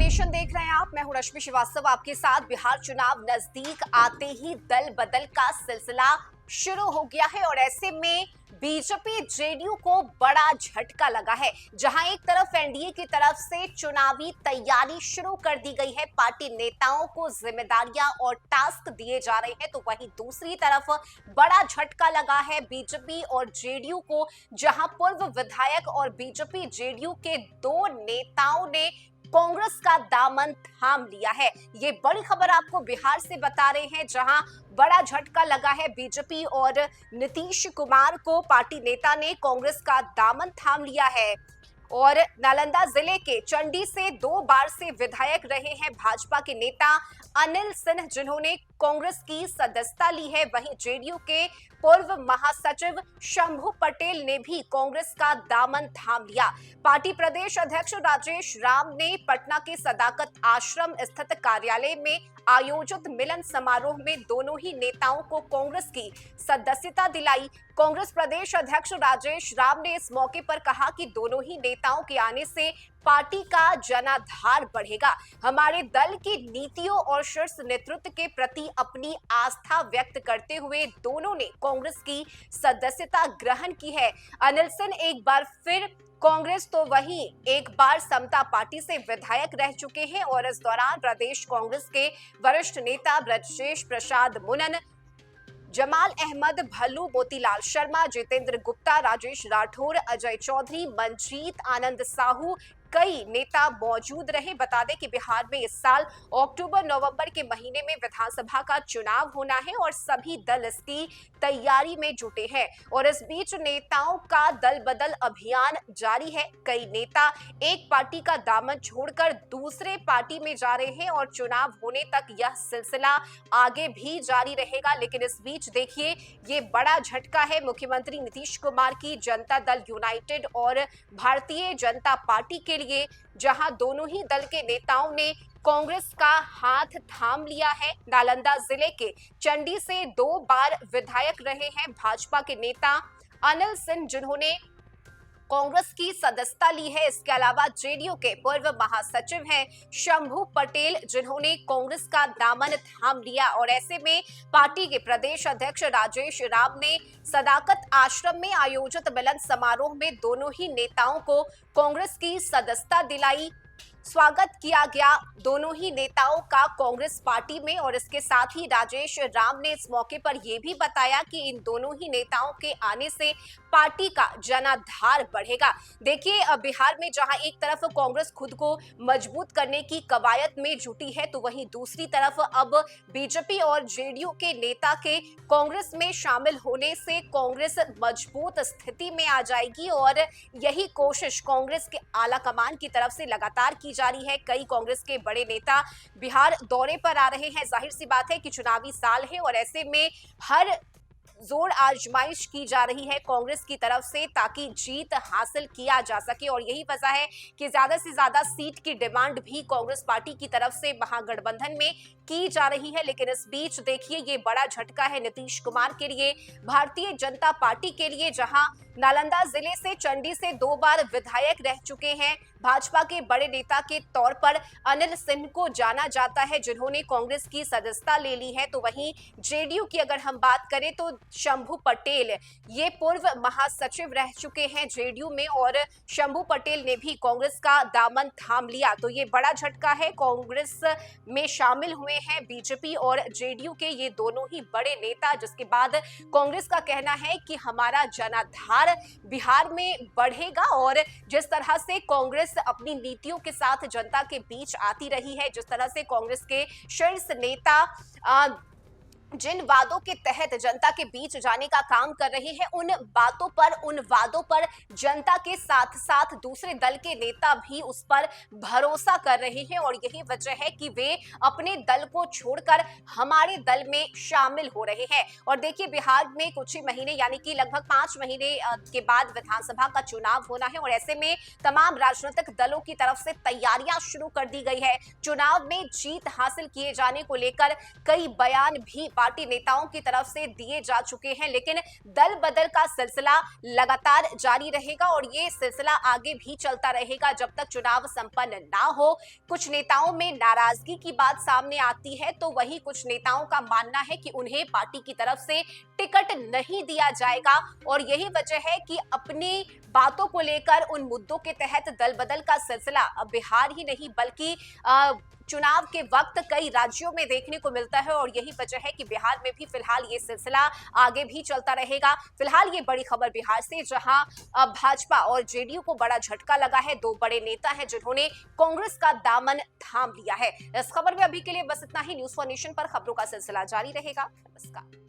Nation देख रहे हैं आप। मैं हूं रश्मि श्रीवास्तव आपके साथ। बिहार चुनाव नजदीक आते ही दल बदल का सिलसिला शुरू हो गया है और ऐसे में बीजेपी जेडीयू को बड़ा झटका लगा है। जहां एक तरफ एनडीए की तरफ से चुनावी तैयारी शुरू कर दी गई है, पार्टी नेताओं को जिम्मेदारियां और टास्क दिए जा रहे हैं, तो वहीं दूसरी तरफ बड़ा झटका लगा है बीजेपी और जेडीयू को, जहां पूर्व विधायक और बीजेपी जेडीयू के दो नेताओं ने कांग्रेस का दामन थाम लिया है। ये बड़ी खबर आपको बिहार से बता रहे हैं, जहां बड़ा झटका लगा है बीजेपी और नीतीश कुमार को। पार्टी नेता ने कांग्रेस का दामन थाम लिया है और नालंदा जिले के चंडी से 2 बार से विधायक रहे हैं भाजपा के नेता अनिल सिन्हा, जिन्होंने कांग्रेस की सदस्यता ली है। वहीं जेडीयू के पूर्व महासचिव शंभू पटेल ने भी कांग्रेस का दामन थाम लिया। पार्टी प्रदेश अध्यक्ष राजेश राम ने पटना के सदाकत आश्रम स्थित कार्यालय में आयोजित मिलन समारोह में दोनों ही नेताओं को कांग्रेस की सदस्यता दिलाई। कांग्रेस प्रदेश अध्यक्ष राजेश राम ने इस मौके पर कहा कि दोनों ही नेताओं के आने से पार्टी का जनाधार बढ़ेगा। हमारे दल की नीतियों और शीर्ष नेतृत्व के प्रति अपनी आस्था व्यक्त करते हुए दोनों ने कांग्रेस की सदस्यता ग्रहण की है। अनिल सिन्हा एक बार फिर कांग्रेस तो वहीं एक बार समता पार्टी से विधायक रह चुके हैं और इस दौरान प्रदेश कांग्रेस के वरिष्ठ नेता ब्रजेश प्रसाद मुनन, जमाल अहमद भल्लू, मोतीलाल शर्मा, जितेंद्र गुप्ता, राजेश राठौर, अजय चौधरी, मंजीत आनंद साहू, कई नेता मौजूद रहे। बता दें कि बिहार में इस साल अक्टूबर-नवंबर के महीने में विधानसभा का चुनाव होना है और सभी दल इसकी तैयारी में जुटे हैं और इस बीच नेताओं का दल बदल अभियान जारी है। कई नेता एक पार्टी का दामन छोड़कर दूसरे पार्टी में जा रहे हैं और चुनाव होने तक यह सिलसिला आगे भी जारी रहेगा। लेकिन इस बीच देखिए, ये बड़ा झटका है मुख्यमंत्री नीतीश कुमार की जनता दल यूनाइटेड और भारतीय जनता पार्टी के लिए, जहां दोनों ही दल के नेताओं ने कांग्रेस का हाथ थाम लिया है। नालंदा जिले के चंडी से 2 बार विधायक रहे हैं भाजपा के नेता अनिल सिन्हा, जिन्होंने कांग्रेस की सदस्यता ली है। इसके अलावा जेडीयू के पूर्व महासचिव हैं शंभू पटेल, जिन्होंने कांग्रेस का दामन थाम लिया और ऐसे में पार्टी के प्रदेश अध्यक्ष राजेश राम ने सदाकत आश्रम में आयोजित मिलन समारोह में दोनों ही नेताओं को कांग्रेस की सदस्यता दिलाई। स्वागत किया गया दोनों ही नेताओं का कांग्रेस पार्टी में और इसके साथ ही राजेश राम ने इस मौके पर यह भी बताया कि इन दोनों ही नेताओं के आने से पार्टी का जनाधार बढ़ेगा। देखिए, बिहार में जहां एक तरफ कांग्रेस खुद को मजबूत करने की कवायद में जुटी है, तो वहीं दूसरी तरफ अब बीजेपी और जेडीयू के नेता के कांग्रेस में शामिल होने से कांग्रेस मजबूत स्थिति में आ जाएगी और यही कोशिश कांग्रेस के आला कमान की तरफ से लगातार की जा रही है। कई कांग्रेस के बड़े नेता बिहार दौरे पर आ रहे हैं। जाहिर सी बात है कि चुनावी साल है और ऐसे में हर जोर आजमाइश की जा रही है कांग्रेस की तरफ से, ताकि जीत हासिल किया जा सके और यही वजह है कि ज्यादा से ज्यादा सीट की डिमांड भी कांग्रेस पार्टी की तरफ से महागठबंधन में की जा रही है। लेकिन इस बीच देखिए, ये बड़ा झटका है नीतीश कुमार के लिए, भारतीय जनता पार्टी के लिए, जहां नालंदा जिले से चंडी से 2 बार विधायक रह चुके हैं भाजपा के बड़े नेता के तौर पर अनिल सिन्हा को जाना जाता है, जिन्होंने कांग्रेस की सदस्यता ले ली है। तो वहीं जेडीयू की अगर हम बात करें तो शंभू पटेल ये पूर्व महासचिव रह चुके हैं जेडीयू में और शंभू पटेल ने भी कांग्रेस का दामन थाम लिया। तो ये बड़ा झटका है। कांग्रेस में शामिल हुए हैं बीजेपी और जेडीयू के ये दोनों ही बड़े नेता, जिसके बाद कांग्रेस का कहना है कि हमारा जनाधार बिहार में बढ़ेगा और जिस तरह से कांग्रेस अपनी नीतियों के साथ जनता के बीच आती रही है, जिस तरह से कांग्रेस के शीर्ष नेता जिन वादों के तहत जनता के बीच जाने का काम कर रहे हैं, उन वादों पर जनता के साथ साथ दूसरे दल के नेता भी उस पर भरोसा कर रहे हैं और यही वजह है कि वे अपने दल को छोड़कर हमारे दल में शामिल हो रहे हैं। और देखिए, बिहार में कुछ ही महीने यानी कि लगभग 5 महीने के बाद विधानसभा का चुनाव होना है और ऐसे में तमाम राजनीतिक दलों की तरफ से तैयारियां शुरू कर दी गई है। चुनाव में जीत हासिल किए जाने को लेकर कई बयान भी पार्टी नेताओं की तरफ से दिए जा चुके हैं, लेकिन दल बदल का सिलसिला लगातार जारी रहेगा और ये सिलसिला आगे भी चलता रहेगा जब तक चुनाव संपन्न ना हो। कुछ नेताओं में नाराजगी की बात सामने आती है, तो वहीं कुछ नेताओं का मानना है कि उन्हें पार्टी की तरफ से टिकट नहीं दिया जाएगा और यही वजह है कि अपनी बातों को लेकर उन मुद्दों के तहत दल बदल का सिलसिला अब बिहार ही नहीं बल्कि चुनाव के वक्त कई राज्यों में देखने को मिलता है और यही वजह है कि बिहार में भी फिलहाल ये सिलसिला आगे भी चलता रहेगा। फिलहाल ये बड़ी खबर बिहार से, जहां भाजपा और जेडीयू को बड़ा झटका लगा है। दो बड़े नेता हैं जिन्होंने कांग्रेस का दामन थाम लिया है। इस खबर में अभी के लिए बस इतना ही। न्यूज़ फॉर नेशन पर खबरों का सिलसिला जारी रहेगा। नमस्कार।